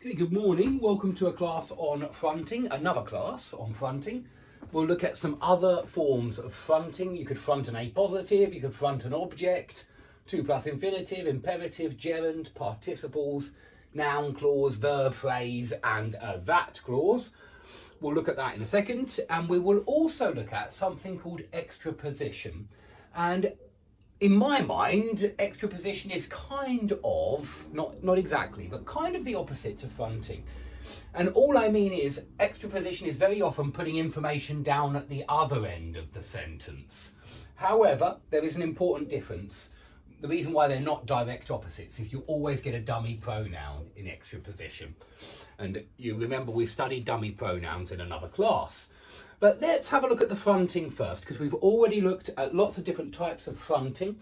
Okay, good morning. Welcome to a class on fronting, another class on fronting. We'll look at some other forms of fronting. You could front an A positive, you could front an object, to plus infinitive, imperative, gerund, participles, noun clause, verb phrase, and a that clause. We'll look at that in a second, and we will also look at something called extraposition. And in my mind, extraposition is kind of, not exactly, but kind of the opposite to fronting. And all I mean is extraposition is very often putting information down at the other end of the sentence. However, there is an important difference. The reason why they're not direct opposites is you always get a dummy pronoun in extraposition. And you remember we've studied dummy pronouns in another class. But let's have a look at the fronting first, because we've already looked at lots of different types of fronting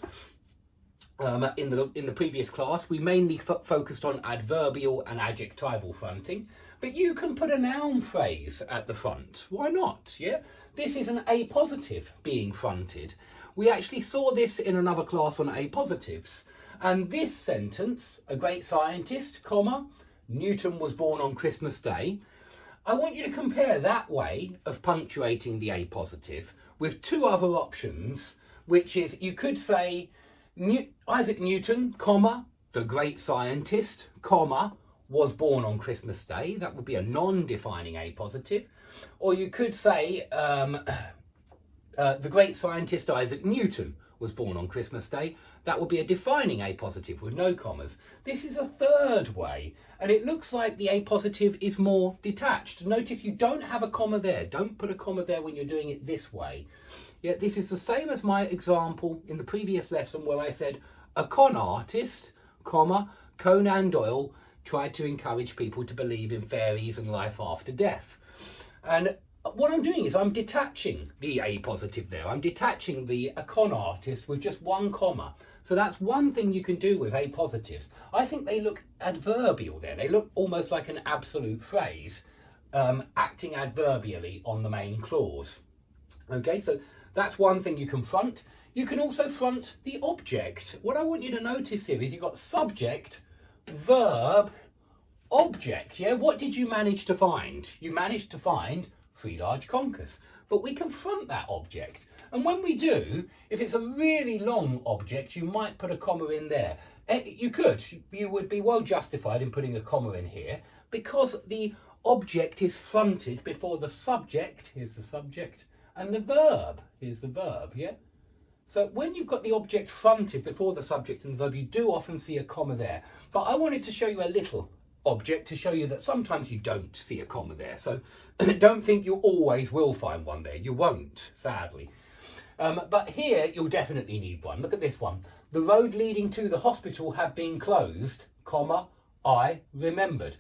in the previous class. We mainly focused on adverbial and adjectival fronting, but you can put a noun phrase at the front. Why not? Yeah, this is an A positive being fronted. We actually saw this in another class on A positives, and this sentence, a great scientist, comma, Newton was born on Christmas Day. I want you to compare that way of punctuating the A positive with two other options, which is you could say Isaac Newton, comma, the great scientist, comma, was born on Christmas Day. That would be a non-defining A positive. Or you could say the great scientist Isaac Newton was born on Christmas Day. That would be a defining A positive with no commas. This is a third way, and it looks like the A positive is more detached. Notice you don't have a comma there. Don't put a comma there when you're doing it this way. Yet this is the same as my example in the previous lesson where I said a con artist, comma, Conan Doyle tried to encourage people to believe in fairies and life after death. And what I'm doing is I'm detaching the A positive there. I'm detaching the a con artist with just one comma. So that's one thing you can do with A positives. I think they look adverbial there. They look almost like an absolute phrase, acting adverbially on the main clause. Okay, so that's one thing you can front. You can also front the object. What I want you to notice here is you've got subject, verb, object. Yeah, what did you manage to find? You managed to find 3 large conkers, but we can front that object. And when we do, if it's a really long object, you might put a comma in there. You would be well justified in putting a comma in here because the object is fronted before the subject, here's the subject, and the verb, here's the verb, yeah? So when you've got the object fronted before the subject and the verb, you do often see a comma there. But I wanted to show you a little object to show you that sometimes you don't see a comma there. So don't think you always will find one there. You won't, sadly. But here you'll definitely need one. Look at this one. The road leading to the hospital had been closed, comma, I remembered.